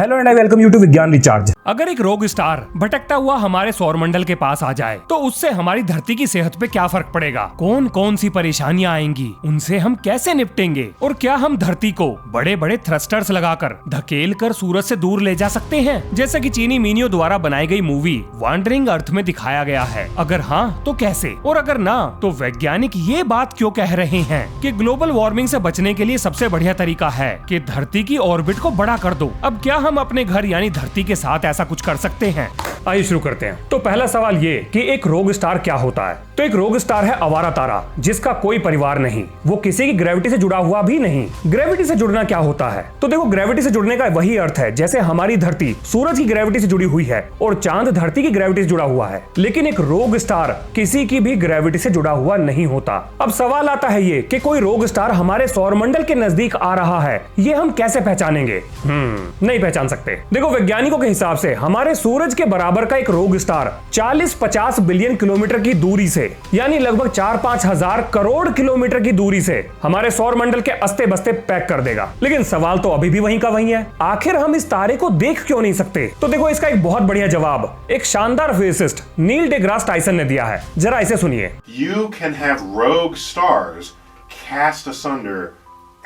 Hello and I welcome you to Vigyan recharge. अगर एक रोग स्टार भटकता हुआ हमारे सौरमंडल के पास आ जाए तो उससे हमारी धरती की सेहत पे क्या फर्क पड़ेगा, कौन कौन सी परेशानियां आएंगी, उनसे हम कैसे निपटेंगे और क्या हम धरती को बड़े बड़े थ्रस्टर्स लगाकर धकेल कर सूरज से दूर ले जा सकते हैं, जैसा कि चीनी मीनियो द्वारा बनाई गई मूवी वांडरिंग अर्थ में दिखाया गया है। अगर हाँ तो कैसे, और अगर ना तो वैज्ञानिक ये बात क्यों कह रहे हैं कि ग्लोबल वार्मिंग से बचने के लिए सबसे बढ़िया तरीका है कि धरती की ऑर्बिट को बड़ा कर दो। अब क्या हम अपने घर यानी धरती के साथ ऐसा कुछ कर सकते हैं? आइए शुरू करते हैं। तो पहला सवाल ये कि एक रोग स्टार क्या होता है। तो एक रोग स्टार है आवारा तारा जिसका कोई परिवार नहीं, वो किसी की ग्रेविटी से जुड़ा हुआ भी नहीं। ग्रेविटी से जुड़ना क्या होता है? तो देखो, ग्रेविटी से जुड़ने का वही अर्थ है जैसे हमारी धरती सूरज की ग्रेविटी से जुड़ी हुई है और चांद धरती की ग्रेविटी से जुड़ा हुआ है, लेकिन एक रोग स्टार किसी की भी ग्रेविटी से जुड़ा हुआ नहीं होता। अब सवाल आता है ये कि कोई रोग स्टार हमारे सौरमंडल के नजदीक आ रहा है, ये हम कैसे पहचानेंगे? नहीं पहचान सकते। देखो, वैज्ञानिकों के हिसाब से हमारे सूरज के बराबर का एक रोग स्टार 40-50 बिलियन किलोमीटर की दूरी से यानी लगभग 4-5 हजार करोड़ किलोमीटर की दूरी से हमारे सौरमंडल के अस्ते बस्ते पैक कर देगा। लेकिन सवाल तो अभी भी वहीं का वहीं है, आखिर हम इस तारे को देख क्यों नहीं सकते? तो देखो, इसका एक बहुत बढ़िया जवाब एक शानदार फिजिसिस्ट नील डिग्रास टाइसन ने दिया है। जरा इसे सुनिए। You can have rogue stars cast asunder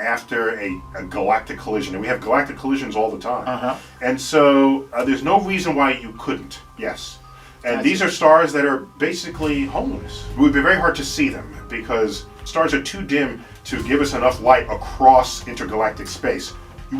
after a galactic collision, and we have galactic collisions all the time. And so there's no reason why you couldn't. Yes. And these are stars that are basically homeless. It would be very hard to see them because stars are too dim to give us enough light across intergalactic space.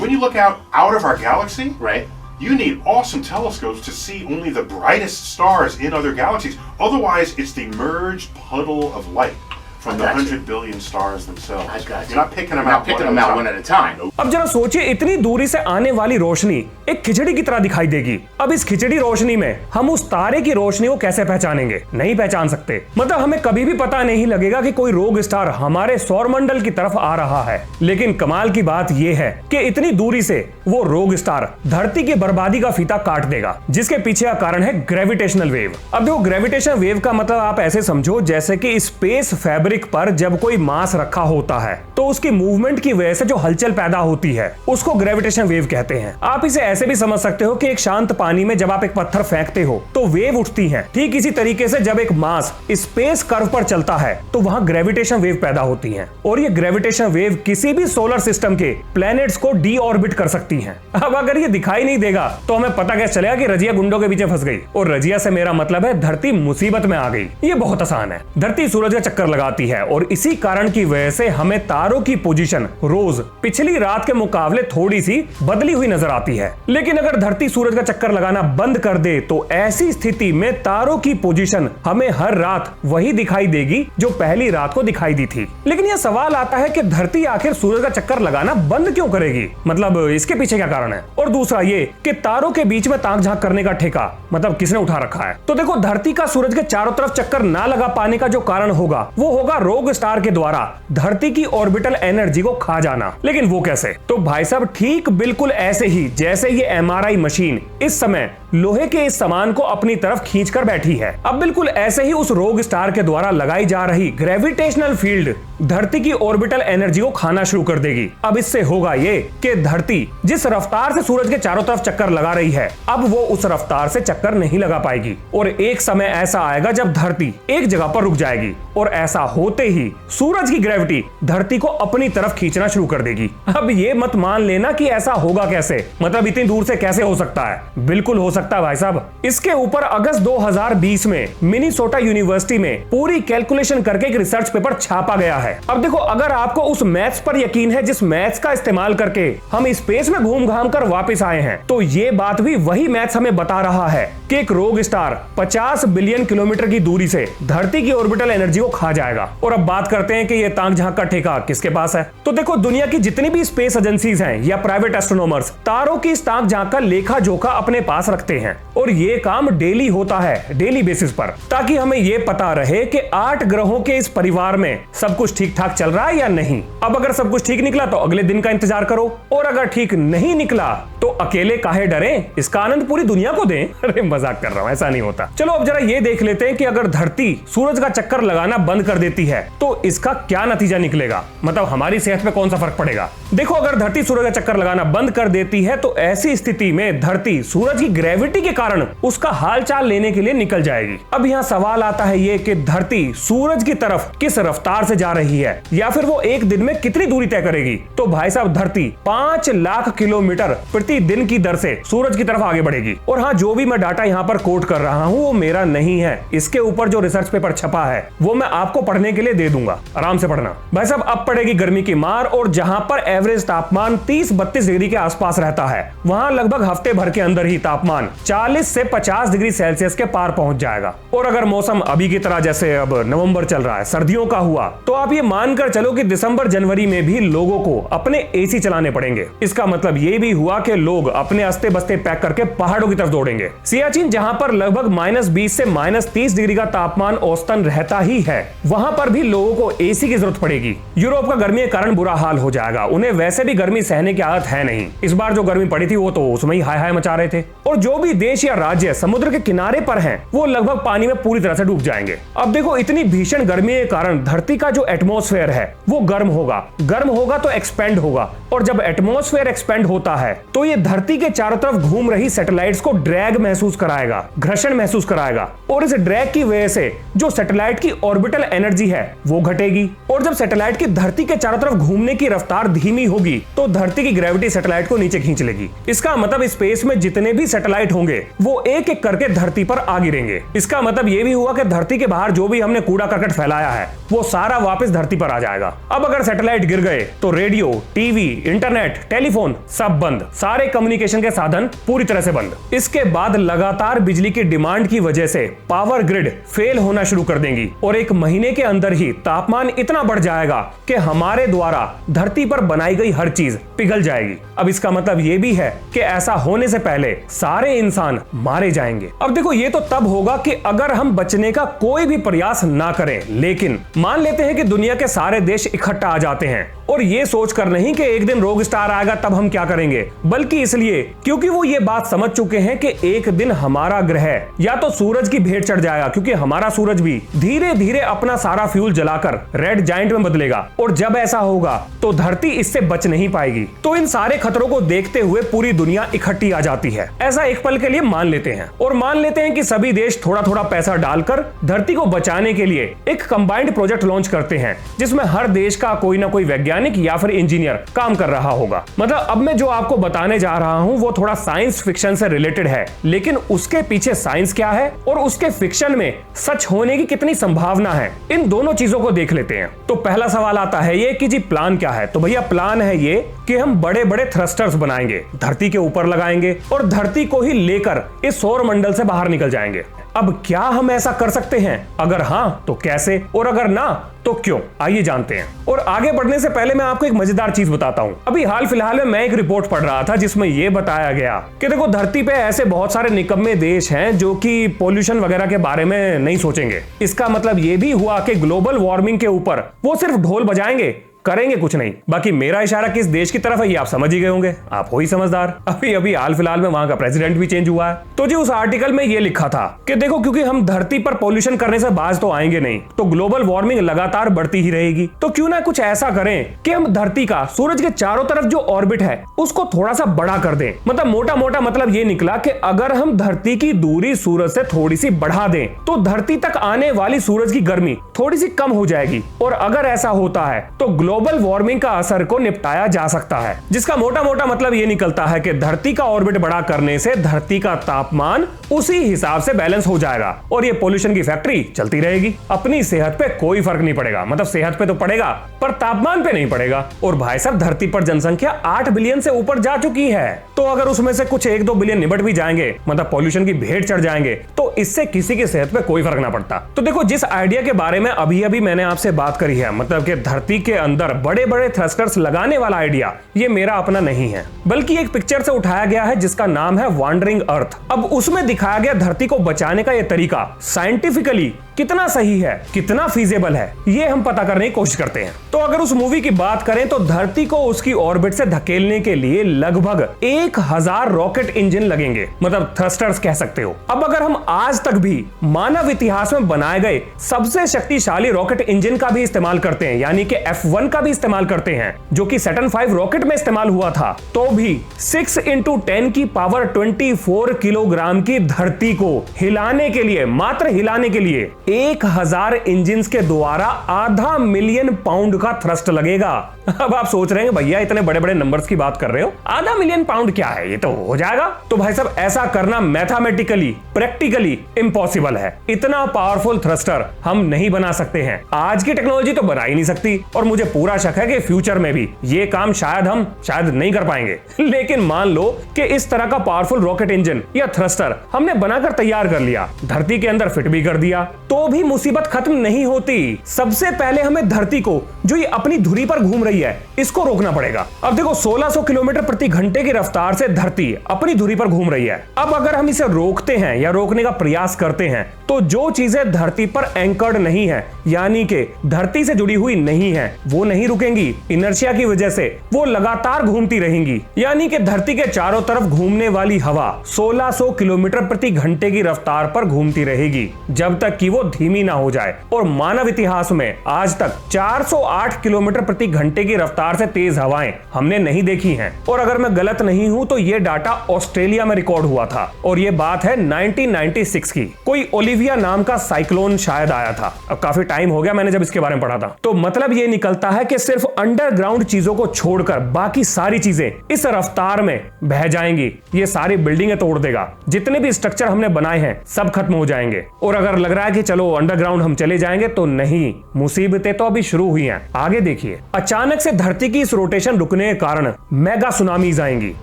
When you look out of our galaxy, right, you need awesome telescopes to see only the brightest stars in other galaxies. Otherwise, it's the merged puddle of light from the 100 billion stars themselves. You're not picking them out one at a time. अब जरा सोचिए, इतनी दूरी से आने वाली रोशनी एक खिचड़ी की तरह दिखाई देगी। अब इस खिचड़ी रोशनी में हम उस तारे की रोशनी को कैसे पहचानेंगे? नहीं पहचान सकते। मतलब हमें कभी भी पता नहीं लगेगा कि कोई रोग स्टार हमारे सौरमंडल की तरफ आ रहा है। लेकिन कमाल की बात यह है कि इतनी दूरी से वो रोग स्टार धरती की बर्बादी का फीता काट देगा, जिसके पीछे का कारण है ग्रेविटेशनल वेव। अब देखो, ग्रेविटेशनल वेव का मतलब आप ऐसे समझो जैसे कि स्पेस फैब्रिक पर जब कोई मास रखा होता है तो उसकी मूवमेंट की वजह से जो हलचल पैदा होती है उसको ग्रेविटेशनल वेव कहते हैं। आप इसे ऐसे भी समझ सकते हो कि एक शांत पानी में जब आप एक पत्थर फेंकते हो तो वेव उठती है। ठीक इसी तरीके से जब एक मास स्पेस कर्व पर चलता है तो वहां ग्रेविटेशनल वेव पैदा होती है, और ये ग्रेविटेशनल वेव किसी भी सोलर सिस्टम के प्लैनेट्स को डी ऑर्बिट कर सकती है। अब अगर ये दिखाई नहीं देगा तो हमें पता कैसे चलेगा कि रजिया गुंडों के पीछे फंस गई? और रजिया से मेरा मतलब है धरती मुसीबत में आ गई। ये बहुत आसान है। धरती सूरज का चक्कर लगाती है और इसी कारण की वजह से हमें तारों की पोजीशन रोज पिछली रात के मुकाबले थोड़ी सी बदली हुई नजर आती है। लेकिन अगर धरती सूरज का चक्कर लगाना बंद कर दे तो ऐसी स्थिति में तारों की पोजीशन हमें हर रात वही दिखाई देगी जो पहली रात को दिखाई दी थी। लेकिन यह सवाल आता है कि धरती आखिर सूरज का चक्कर लगाना बंद क्यों करेगी? मतलब इसके पीछे क्या कारण है? और दूसरा ये कि तारों के बीच में ताक झांक करने का ठेका मतलब किसने उठा रखा है? तो देखो, धरती का सूरज के चारों तरफ चक्कर ना लगा पाने का जो कारण होगा वो होगा रोग स्टार के द्वारा धरती की ऑर्बिटल एनर्जी को खा जाना। लेकिन वो कैसे? तो भाई साहब, ठीक बिल्कुल ऐसे ही जैसे ये एमआरआई मशीन इस समय लोहे के इस सामान को अपनी तरफ खींचकर बैठी है। अब बिल्कुल ऐसे ही उस रोग स्टार के द्वारा लगाई जा रही ग्रेविटेशनल फील्ड धरती की ऑर्बिटल एनर्जी को खाना शुरू कर देगी। अब इससे होगा ये कि धरती जिस रफ्तार से सूरज के चारों तरफ चक्कर लगा रही है, अब वो उस रफ्तार से चक्कर नहीं लगा पाएगी और एक समय ऐसा आएगा जब धरती एक जगह पर रुक जाएगी और ऐसा होते ही सूरज की ग्रेविटी धरती को अपनी तरफ खींचना शुरू कर देगी। अब ये मत मान लेना कि ऐसा होगा कैसे, मतलब इतनी दूर से कैसे हो सकता है? बिल्कुल हो सकता है भाई साहब। इसके ऊपर अगस्त 2020 में मिनीसोटा यूनिवर्सिटी में पूरी कैलकुलेशन करके एक रिसर्च पेपर छापा गया है। अब देखो, अगर आपको उस मैथ्स पर यकीन है जिस मैथ्स का इस्तेमाल करके हम स्पेस में घूम घाम कर वापस आए हैं, तो ये बात भी वही मैथ्स हमें बता रहा है कि एक रोग स्टार 50 बिलियन किलोमीटर की दूरी से धरती की ऑर्बिटल एनर्जी को खा जाएगा। और अब बात करते हैं कि ये ताक झांक का ठेका किसके पास है? तो देखो, दुनिया की जितनी भी स्पेस एजेंसीज हैं या प्राइवेट एस्ट्रोनॉमर्स तारों की इस ताक झांक का लेखा जोखा अपने पास रखते हैं और ये काम डेली होता है, डेली बेसिस पर, ताकि हमें ये पता रहे कि 8 ग्रहों के इस परिवार में सब कुछ ठीक ठाक चल रहा है या नहीं। अब अगर सब कुछ ठीक निकला तो अगले दिन का इंतजार करो, और अगर ठीक नहीं निकला तो अकेले काहे डरे, इसका आनंद पूरी दुनिया को दें। अरे मजाक कर रहा हूं, ऐसा नहीं होता। चलो अब जरा ये देख लेते हैं कि अगर धरती सूरज का चक्कर लगाना बंद कर देती है तो इसका क्या नतीजा निकलेगा, मतलब हमारी सेहत पे कौन सा फर्क पड़ेगा। देखो अगर धरती सूरज का चक्कर लगाना बंद कर देती है तो ऐसी स्थिति में धरती सूरज की ग्रेविटी के कारण उसका हालचाल लेने के लिए निकल जाएगी। अब यहाँ सवाल आता है ये कि धरती सूरज की तरफ किस रफ्तार से जा रही है या फिर वो एक दिन में कितनी दूरी तय करेगी। तो भाई साहब धरती 5 लाख किलोमीटर प्रति दिन की दर से सूरज की तरफ आगे बढ़ेगी। और हाँ, जो भी मैं डाटा यहाँ पर कोट कर रहा हूँ वो मेरा नहीं है, इसके ऊपर जो रिसर्च पेपर छपा है वो मैं आपको पढ़ने के लिए दे दूंगा, आराम से पढ़ना। भाई साहब अब पड़ेगी गर्मी की मार और जहां पर एवरेज तापमान 30-32 डिग्री के आसपास रहता है वहां लगभग हफ्ते भर के अंदर ही तापमान 40 से 50 डिग्री सेल्सियस के पार पहुंच जाएगा। और अगर मौसम अभी की तरह जैसे अब नवंबर चल रहा है सर्दियों का हुआ तो आप ये मानकर चलो कि दिसंबर जनवरी में भी लोगों को अपने एसी चलाने पड़ेंगे। इसका मतलब ये भी हुआ कि लोग अपने अस्ते बस्ते पैक करके पहाड़ों की तरफ दौड़ेंगे। सियाचिन जहां पर लगभग -20 से -30 डिग्री का तापमान औसतन रहता ही है वहां पर भी लोगों को एसी की जरूरत पड़ेगी। यूरोप का गर्मी के कारण बुरा हाल हो जाएगा, उन्हें वैसे भी गर्मी सहने की आदत है नहीं। इस बार जो गर्मी पड़ी थी वो तो उसमें ही हाय हाय मचा रहे थे। और जो भी देश या राज्य समुद्र के किनारे पर हैं वो लगभग पानी में पूरी तरह से डूब जाएंगे। अब देखो इतनी भीषण गर्मी के कारण धरती का जो एटमॉस्फेयर है वो गर्म होगा तो एक्सपेंड होगा। और जब एटमॉस्फेयर एक्सपेंड होता है तो ये धरती के चारों तरफ घूम रही सैटेलाइट्स को ड्रैग महसूस कराएगा, घर्षण महसूस कराएगा। और इस ड्रैग की वजह से जो सैटेलाइट की ऑर्बिटल एनर्जी है वो घटेगी। और जब सैटेलाइट की धरती के चारों तरफ घूमने की रफ्तार धीमी होगी तो धरती की ग्रेविटी सैटेलाइट को नीचे खींच लेगी। इसका मतलब स्पेस में जितने भी सैटेलाइट होंगे वो एक एक करके धरती पर आ गिरेंगे। इसका मतलब ये भी हुआ कि धरती के बाहर जो भी हमने कूड़ा करकट फैलाया है वो सारा वापस धरती पर आ जाएगा। अब अगर सैटेलाइट गिर गए तो रेडियो, टीवी, इंटरनेट, टेलीफोन सब बंद, सारे कम्युनिकेशन के साधन पूरी तरह से बंद। इसके बाद लगातार बिजली की डिमांड की वजह से पावर ग्रिड फेल होना शुरू कर देंगी और एक महीने के अंदर ही तापमान इतना बढ़ जाएगा कि हमारे द्वारा धरती पर बनाई गई हर चीज पिघल जाएगी। अब इसका मतलब ये भी है कि ऐसा होने से पहले सारे इंसान मारे जाएंगे। अब देखो ये तो तब होगा कि अगर हम बचने का कोई भी प्रयास ना करें, लेकिन मान लेते हैं कि दुनिया के सारे देश इकट्ठा आ जाते हैं और ये सोचकर नहीं कि एक दिन रोग स्टार आएगा तब हम क्या करेंगे, बल्कि इसलिए क्योंकि वो ये बात समझ चुके हैं कि एक दिन हमारा ग्रह या तो सूरज की भेंट चढ़ जाएगा, क्योंकि हमारा सूरज भी धीरे धीरे अपना सारा फ्यूल जलाकर रेड जायंट में बदलेगा। और जब ऐसा होगा तो धरती इससे बच नहीं पाएगी। तो इन सारे खतरों को देखते हुए पूरी दुनिया इकट्ठी आ जाती है। ऐसा एक पल के लिए मान लेते हैं और मान लेते हैं कि सभी देश थोड़ा थोड़ा पैसा डालकर धरती को बचाने के लिए एक कंबाइंड प्रोजेक्ट लॉन्च करते हैं जिसमें हर देश का कोई ना कोई वैज्ञानिक या फिर इंजीनियर काम कर रहा होगा। मतलब अब मैं जो आपको बताने जा रहा हूं वो थोड़ा साइंस फिक्शन से रिलेटेड है, लेकिन उसके पीछे साइंस क्या है और उसके फिक्शन में सच होने की कितनी संभावना है, इन दोनों चीजों को देख लेते हैं। तो पहला सवाल आता है ये कि जी प्लान क्या है। तो भैया प्लान है ये कि हम बड़े बड़े थ्रस्टर्स बनाएंगे, धरती के ऊपर लगाएंगे और धरती को ही लेकर इस सौर मंडल से बाहर निकल जाएंगे। अब क्या हम ऐसा कर सकते हैं? अगर हाँ तो कैसे, और अगर ना तो क्यों? आइए जानते हैं। और आगे बढ़ने से पहले मैं आपको एक मजेदार चीज बताता हूं। अभी हाल फिलहाल में मैं एक रिपोर्ट पढ़ रहा था जिसमें यह बताया गया कि देखो धरती पे ऐसे बहुत सारे निकम्मे देश हैं जो कि पोल्यूशन वगैरह के बारे में नहीं सोचेंगे। इसका मतलब यह भी हुआ कि ग्लोबल वार्मिंग के ऊपर वो सिर्फ ढोल बजाएंगे, करेंगे कुछ नहीं। बाकी मेरा इशारा किस देश की तरफ है ये आप समझ ही गए होंगे, आप हो ही समझदार। अभी हाल फिलहाल में वहां का प्रेसिडेंट भी चेंज हुआ है। तो जी उस आर्टिकल में ये लिखा था कि देखो क्योंकि हम धरती पर पॉल्यूशन करने से बाज तो आएंगे नहीं, तो ग्लोबल वार्मिंग लगातार बढ़ती ही रहेगी। तो क्यों ना कुछ ऐसा करें कि हम धरती का सूरज के चारों तरफ जो ऑर्बिट है उसको थोड़ा सा बड़ा कर दें। मतलब मोटा मोटा मतलब ये निकला कि अगर हम धरती की दूरी सूरज से थोड़ी सी बढ़ा दें तो धरती तक आने वाली सूरज की गर्मी थोड़ी सी कम हो जाएगी। और अगर ऐसा होता है तो ग्लोबल वार्मिंग का असर को निपटाया जा सकता है, जिसका मोटा मोटा मतलब यह निकलता है कि धरती का ऑर्बिट बड़ा करने से धरती का तापमान उसी हिसाब से बैलेंस हो जाएगा और ये पोल्यूशन की फैक्ट्री चलती रहेगी। अपनी सेहत पे कोई फर्क नहीं पड़ेगा, मतलब सेहत पे तो पड़ेगा पर तापमान पे नहीं पड़ेगा। और भाई साहब धरती पर जनसंख्या 8 बिलियन से ऊपर जा चुकी है, तो अगर उसमें से कुछ 1-2 बिलियन निबट भी जाएंगे, मतलब पोल्यूशन की भेंट चढ़ जाएंगे, तो इससे किसी की सेहत पे कोई फर्क ना पड़ता। तो देखो जिस आइडिया के बारे में अभी अभी मैंने आपसे बात करी है, मतलब कि धरती के अंदर बड़े बड़े थ्रस्टर्स लगाने वाला आइडिया, ये मेरा अपना नहीं है, बल्कि एक पिक्चर से उठाया गया है जिसका नाम है वांडरिंग अर्थ। अब उसमें दिखाया गया धरती को बचाने का यह तरीका साइंटिफिकली कितना सही है, कितना फीजेबल है, ये हम पता करने की कोशिश करते हैं। तो अगर उस मूवी की बात करें तो धरती को उसकी ऑर्बिट से धकेलने के लिए लगभग 1000 रॉकेट इंजन लगेंगे, मतलब थ्रस्टर्स कह सकते हो। अब अगर हम आज तक भी मानव इतिहास में बनाए गए सबसे शक्तिशाली रॉकेट इंजन का भी इस्तेमाल करते हैं, यानी कि F1 का भी इस्तेमाल करते हैं, जो कि सैटर्न 5 रॉकेट में इस्तेमाल हुआ था, तो भी 6 × 10 की पावर 24 किलोग्राम की धरती को हिलाने के लिए, मात्र हिलाने के लिए 1000 इंजिन के द्वारा आधा मिलियन पाउंड का थ्रस्ट लगेगा। अब आप सोच रहे हैं भैया इतने बड़े बड़े नंबर्स की बात कर रहे हो, आधा मिलियन पाउंड क्या है, ये तो हो जाएगा। तो भाई साहब ऐसा करना मैथमेटिकली, प्रैक्टिकली इम्पॉसिबल है। इतना पावरफुल थ्रस्टर हम नहीं बना सकते हैं, आज की टेक्नोलॉजी तो बना ही नहीं सकती, और मुझे पूरा शक है कि फ्यूचर में भी ये काम शायद नहीं कर पाएंगे। लेकिन मान लो कि इस तरह का पावरफुल रॉकेट इंजन या थ्रस्टर हमने बनाकर तैयार कर लिया, धरती के अंदर फिट भी कर दिया, तो भी मुसीबत खत्म नहीं होती। सबसे पहले हमें धरती को, जो ये अपनी धुरी पर घूम रही है, इसको रोकना पड़ेगा। अब देखो 1600 किलोमीटर प्रति घंटे की रफ्तार से धरती अपनी धुरी पर घूम रही है। अब अगर हम इसे रोकते हैं या रोकने का प्रयास करते हैं, तो जो चीजें धरती पर एंकर्ड नहीं है, यानी कि धरती से जुड़ी हुई नहीं है, वो नहीं रुकेंगी। इनर्शिया की वजह से वो लगातार घूमती रहेंगी, यानी कि धरती के चारों तरफ घूमने वाली हवा 1600 किलोमीटर प्रति घंटे की रफ्तार पर घूमती रहेगी, जब तक कि वो धीमी ना हो जाए। और मानव इतिहास में आज तक 408 किलोमीटर प्रति घंटे की रफ्तार से तेज हवाएं हमने नहीं देखी हैं। और अगर मैं गलत नहीं हूं तो ये डाटा ऑस्ट्रेलिया में रिकॉर्ड हुआ था, और ये बात है 1996 की। कोई ओलिविया नाम का साइक्लोन शायद आया था, अब काफी टाइम हो गया मैंने जब इसके बारे में पढ़ा था। तो मतलब ये निकलता है कि सिर्फ अंडरग्राउंड चीजों को छोड़कर बाकी सारी चीजें इस रफ्तार में बह जाएंगी। ये सारी बिल्डिंगें तोड़ देगा, जितने भी स्ट्रक्चर हमने बनाए हैं सब खत्म हो जाएंगे। और अगर लग रहा है कि चलो अंडरग्राउंड हम चले जाएंगे, तो नहीं, मुसीबतें तो अभी शुरू हुई हैं। आगे देखिए, अचानक से धरती की इस रोटेशन रुकने के कारण मेगा सुनामीज आएंगी,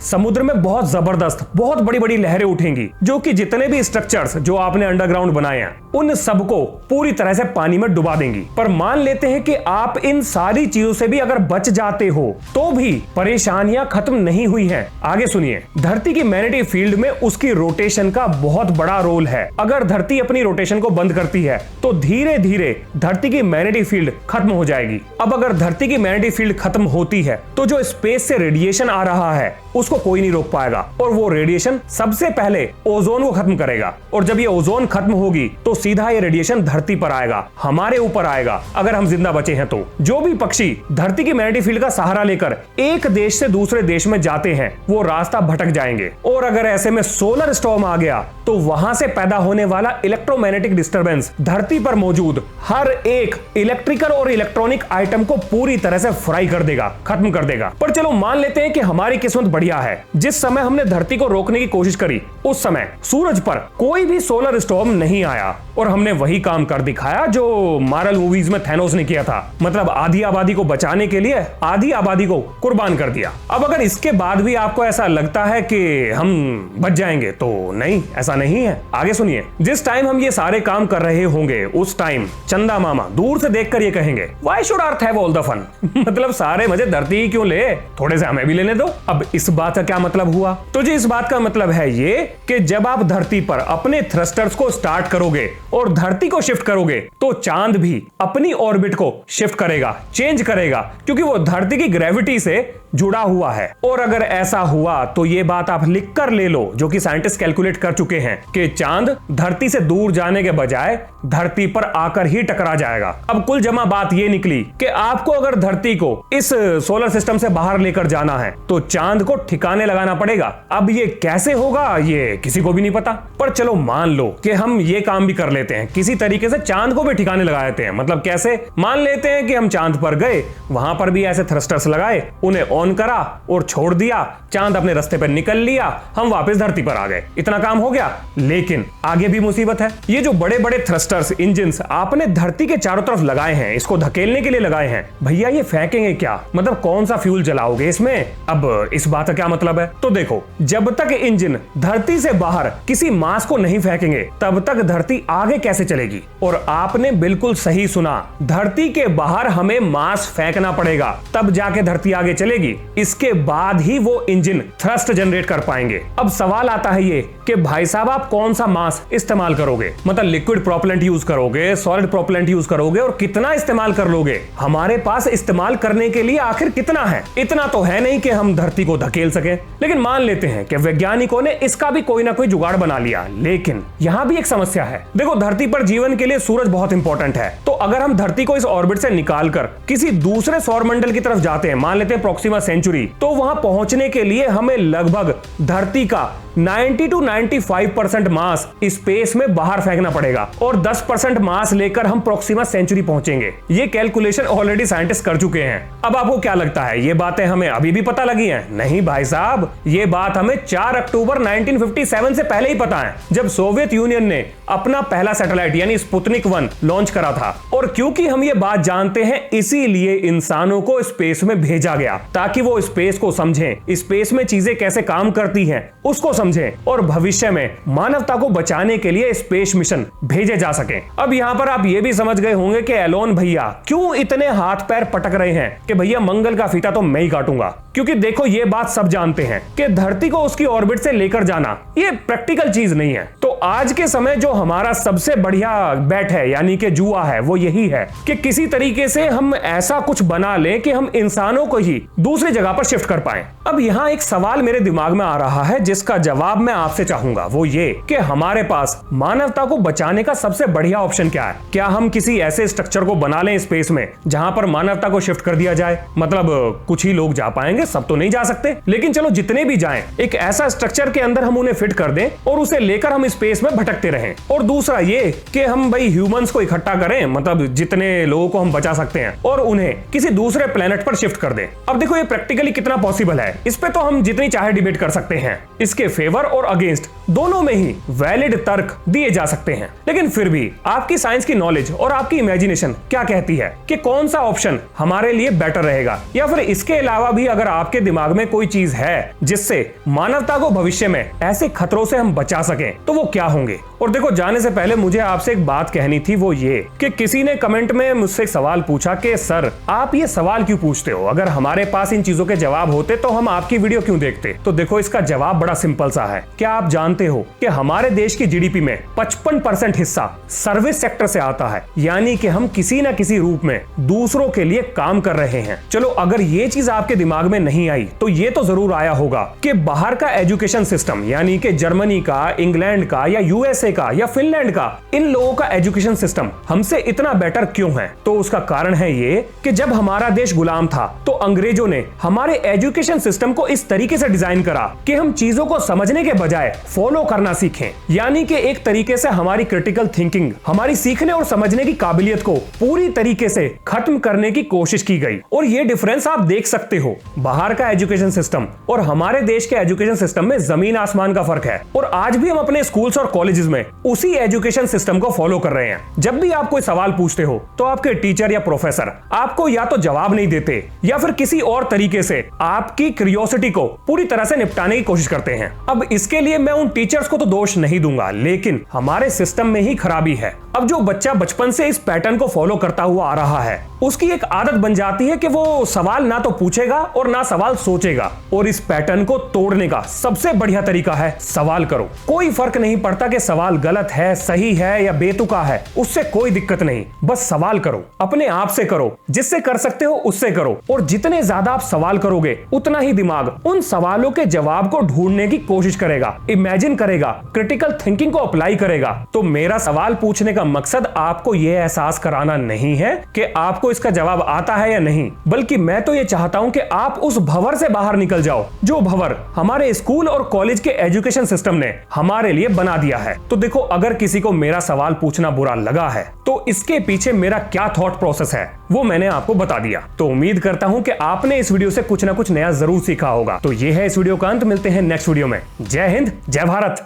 समुद्र में बहुत जबरदस्त, बहुत बड़ी बड़ी लहरें उठेंगी, जो कि जितने भी स्ट्रक्चर्स जो आपने अंडरग्राउंड बनाए हैं उन सबको पूरी तरह से पानी में डुबा देंगी। पर मान लेते हैं कि आप इन सारी चीजों से भी अगर बच जाते हो, तो भी परेशानियां खत्म नहीं हुई हैं। आगे सुनिए, धरती की मैग्नेटिक फील्ड में उसकी रोटेशन का बहुत बड़ा रोल है। अगर धरती अपनी रोटेशन को बंद करती है, तो धीरे धीरे धरती की मैग्नेटिक फील्ड खत्म हो जाएगी। अब अगर धरती की मैग्नेटिक फील्ड खत्म होती है, तो जो स्पेस से रेडिएशन आ रहा है उसको कोई नहीं रोक पाएगा, और वो रेडिएशन सबसे पहले ओजोन को खत्म करेगा। और जब ये ओजोन खत्म होगी, तो सीधा ये रेडिएशन धरती पर आएगा, हमारे ऊपर आएगा, अगर हम जिंदा बचे हैं तो। जो भी पक्षी धरती की मैग्नेटिक फील्ड का सहारा लेकर एक देश से दूसरे देश में जाते हैं, वो रास्ता भटक जाएंगे। और अगर ऐसे में सोलर स्टॉर्म आ गया, तो वहां से पैदा होने वाला इलेक्ट्रोमैग्नेटिक डिस्टरबेंस धरती पर मौजूद हर एक इलेक्ट्रिकल और इलेक्ट्रॉनिक आइटम को पूरी तरह से फ्राई कर देगा, खत्म कर देगा। पर चलो मान लेते हैं कि हमारी किस्मत बढ़िया है, जिस समय हमने धरती को रोकने की कोशिश करी, उस समय सूरज पर कोई भी सोलर स्टॉर्म नहीं आया, और हमने वही काम कर दिखाया जो मार्वल मूवीज में थैनोस ने किया था, मतलब आधी आबादी को बचाने के लिए आधी आबादी को कुर्बान कर दिया। अब अगर इसके बाद भी आपको ऐसा लगता है कि हम बच जाएंगे, तो नहीं, ऐसा नहीं है। आगे सुनिए, जिस टाइम हम ये सारे काम कर रहे होंगे, उस टाइम चंदा मामा दूर से देखकर ये कहेंगे, why should earth have all the fun? मतलब सारे मजे धरती ही क्यों ले, थोड़े से हमें भी लेने दो। अब इस बात का क्या मतलब हुआ? तो जी इस बात का मतलब है ये कि जब आप धरती पर अपने थ्रस्टर्स को स्टार्ट करोगे और धरती को शिफ्ट करोगे, तो चांद भी अपनी ऑर्बिट को शिफ्ट करेगा, चेंज करेगा, क्योंकि वो धरती की ग्रेविटी से जुड़ा हुआ है। और अगर ऐसा हुआ, तो ये बात आप लिख कर ले लो, जो कि साइंटिस्ट कैलकुलेट कर चुके हैं, कि चांद धरती से दूर जाने के बजाय धरती पर आकर ही टकरा जाएगा। अब कुल जमा बात ये निकली कि आपको अगर धरती को इस सोलर सिस्टम से बाहर लेकर जाना है, तो चांद को ठिकाने लगाना पड़ेगा। अब ये कैसे होगा, ये किसी को भी नहीं पता। पर चलो मान लो कि हम ये काम भी कर लेते हैं, किसी तरीके से चांद को भी ठिकाने लगा देते हैं। मतलब कैसे? मान लेते हैं कि हम चांद पर गए, वहां पर भी ऐसे थ्रस्टर्स लगाए, उन्हें ऑन करा और छोड़ दिया, चांद अपने रास्ते पर निकल लिया, हम वापस धरती पर आ गए, इतना काम हो गया। लेकिन आगे भी मुसीबत है। ये जो बड़े बड़े थ्रस्टर्स, इंजिन्स आपने धरती के चारों तरफ लगाए हैं, इसको धकेलने के लिए लगाए हैं, भैया ये फेंकेंगे क्या? मतलब कौन सा फ्यूल जलाओगे इसमें? अब इस बात का क्या मतलब है? तो देखो, जब तक इंजन धरती से बाहर किसी मास को नहीं फेंकेंगे, तब तक धरती आगे कैसे चलेगी? और आपने बिल्कुल सही सुना, धरती के बाहर हमें मास फेंकना पड़ेगा, तब जाके धरती आगे चलेगी। होगी, इसके बाद ही वो इंजन थ्रस्ट जनरेट कर पाएंगे। अब सवाल आता है ये कि भाई साहब आप कौन सा मास इस्तेमाल करोगे, मतलब लिक्विड प्रोपेलेंट यूज करोगे, सॉलिड प्रोपेलेंट यूज करोगे और कितना इस्तेमाल कर लोगे? हमारे पास इस्तेमाल करने के लिए आखिर कितना है? इतना तो है नहीं कि हम धरती को धकेल सके, लेकिन मान लेते हैं कि वैज्ञानिकों ने इसका भी कोई ना कोई जुगाड़ बना लिया। लेकिन यहां भी एक समस्या है। देखो, धरती पर जीवन के लिए सूरज बहुत इंपॉर्टेंट है, तो अगर हम धरती को इस ऑर्बिट से निकालकर किसी दूसरे सौरमंडल की तरफ जाते हैं, मान लेते हैं प्रोक्सिमा सेंचुरी, तो वहां पहुंचने के लिए हमें लगभग धरती का 90 to 95% मास स्पेस में बाहर फेंकना पड़ेगा और 10% मास लेकर हम प्रोक्सिमा सेंचुरी पहुंचेंगे। ये कैलकुलेशन ऑलरेडी साइंटिस्ट कर चुके हैं। अब आपको क्या लगता है ये बातें हमें अभी भी पता लगी हैं? नहीं भाई साहब, ये बात हमें 4 अक्टूबर 1957 से पहले ही पता है, जब सोवियत यूनियन ने अपना पहला सैटेलाइट यानी स्पुतनिक 1 लॉन्च करा था। और क्योंकि हम ये बात जानते हैं, इसीलिए इंसानों को स्पेस में भेजा गया ताकि वो स्पेस को समझें, स्पेस में चीजें कैसे काम करती हैं उसको समझें और भविष्य में मानवता को बचाने के लिए स्पेस मिशन भेजे जा सके। अब यहाँ पर आप ये भी समझ गए होंगे कि एलोन भैया क्यों इतने हाथ पैर पटक रहे हैं कि भैया मंगल का फीता तो मैं ही काटूंगा। क्योंकि देखो, ये बात सब जानते हैं कि धरती को उसकी ऑर्बिट से लेकर जाना ये प्रैक्टिकल चीज नहीं है। तो आज के समय जो हमारा सबसे बढ़िया बैट है यानी कि जुआ है, वो यही है कि किसी तरीके से हम ऐसा कुछ बना लें कि हम इंसानों को ही दूसरी जगह पर शिफ्ट कर पाएं। अब यहाँ एक सवाल मेरे दिमाग में आ रहा है जिसका जवाब मैं आपसे चाहूंगा, वो ये कि हमारे पास मानवता को बचाने का सबसे बढ़िया ऑप्शन क्या है? क्या हम किसी ऐसे स्ट्रक्चर को बना लें स्पेस में जहां पर मानवता को शिफ्ट कर दिया जाए? मतलब कुछ ही लोग जा पाएंगे, सब तो नहीं जा सकते, लेकिन चलो जितने भी जाएं, एक ऐसा स्ट्रक्चर के अंदर हम उन्हें फिट कर दें और उसे लेकर हम स्पेस में भटकते रहें। और दूसरा ये कि हम भाई ह्यूमंस को इकट्ठा करें, मतलब जितने लोगों को हम बचा सकते हैं, और उन्हें किसी दूसरे प्लेनेट पर शिफ्ट कर दें। अब देखो, ये प्रैक्टिकली कितना पॉसिबल है, इस पे तो हम जितनी चाहे डिबेट कर सकते हैं। इसके फेवर और अगेंस्ट दोनों में ही वैलिड तर्क दिए जा सकते हैं, लेकिन फिर भी आपकी साइंस की नॉलेज और आपकी इमेजिनेशन क्या कहती है कि कौन सा ऑप्शन हमारे लिए बेटर रहेगा? या फिर इसके अलावा भी अगर आपके दिमाग में कोई चीज है जिससे मानवता को भविष्य में ऐसे खतरों से हम बचा सकें, तो वो क्या होंगे? और देखो, जाने से पहले मुझे आपसे एक बात कहनी थी, वो ये कि किसी ने कमेंट में मुझसे एक सवाल पूछा कि सर आप ये सवाल क्यों पूछते हो? अगर हमारे पास इन चीजों के जवाब होते तो हम आपकी वीडियो क्यों देखते? तो देखो, इसका जवाब बड़ा सिंपल सा है। क्या आप जानते हो कि हमारे देश की जीडीपी में 55% हिस्सा सर्विस सेक्टर से आता है, यानी कि हम किसी न किसी रूप में दूसरों के लिए काम कर रहे हैं। चलो, अगर ये चीज आपके दिमाग में नहीं आई तो ये तो जरूर आया होगा कि बाहर का एजुकेशन सिस्टम यानी कि जर्मनी का, इंग्लैंड का या यूएसए का या फिनलैंड का, इन लोगों का एजुकेशन सिस्टम हमसे इतना बेटर क्यों है? तो उसका कारण है ये कि जब हमारा देश गुलाम था तो अंग्रेजों ने हमारे एजुकेशन सिस्टम को इस तरीके से डिजाइन करा कि हम चीजों को समझने के बजाय फॉलो करना सीखें। यानी कि एक तरीके से हमारी क्रिटिकल थिंकिंग, हमारी सीखने और समझने की काबिलियत को पूरी तरीके से खत्म करने की कोशिश की गई। और ये डिफरेंस आप देख सकते हो, बाहर का एजुकेशन सिस्टम और हमारे देश के एजुकेशन सिस्टम में जमीन आसमान का फर्क है। और आज भी हम अपने स्कूल्स और कॉलेजेस में उसी एजुकेशन सिस्टम को फॉलो कर रहे हैं। जब भी आप कोई सवाल पूछते हो तो आपके टीचर या प्रोफेसर आपको या तो जवाब नहीं देते या फिर किसी और तरीके से आपकी क्यूरियोसिटी को पूरी तरह से निपटाने की कोशिश करते हैं। अब इसके लिए मैं उन टीचर्स को तो दोष नहीं दूंगा, लेकिन हमारे सिस्टम में ही खराबी है। अब जो बच्चा बचपन से इस पैटर्न को फॉलो करता हुआ आ रहा है, उसकी एक आदत बन जाती है कि वो सवाल ना तो पूछेगा और ना सवाल सोचेगा। और इस पैटर्न को तोड़ने का सबसे बढ़िया तरीका है सवाल करो। कोई फर्क नहीं पड़ता कि सवाल गलत है, सही है या बेतुका है, उससे कोई दिक्कत नहीं, बस सवाल करो, अपने आप से करो, जिससे कर सकते हो उससे करो। और जितने ज्यादा आप सवाल करोगे उतना ही दिमाग उन सवालों के जवाब को ढूंढने की कोशिश करेगा, इमेजिन करेगा, क्रिटिकल थिंकिंग को अप्लाई करेगा। तो मेरा सवाल पूछने का मकसद आपको यह एहसास कराना नहीं है कि आपको इसका जवाब आता है या नहीं, बल्कि मैं तो यह चाहता हूं कि आप उस भंवर से बाहर निकल जाओ जो भंवर हमारे स्कूल और कॉलेज के एजुकेशन सिस्टम ने हमारे लिए बना दिया है। तो देखो, अगर किसी को मेरा सवाल पूछना बुरा लगा है तो इसके पीछे मेरा क्या थॉट प्रोसेस है वो मैंने आपको बता दिया। तो उम्मीद करता हूं कि आपने इस वीडियो से कुछ ना कुछ नया जरूर सीखा होगा। तो ये है इस वीडियो का अंत, मिलते हैं नेक्स्ट वीडियो में। जय हिंद, जय भारत।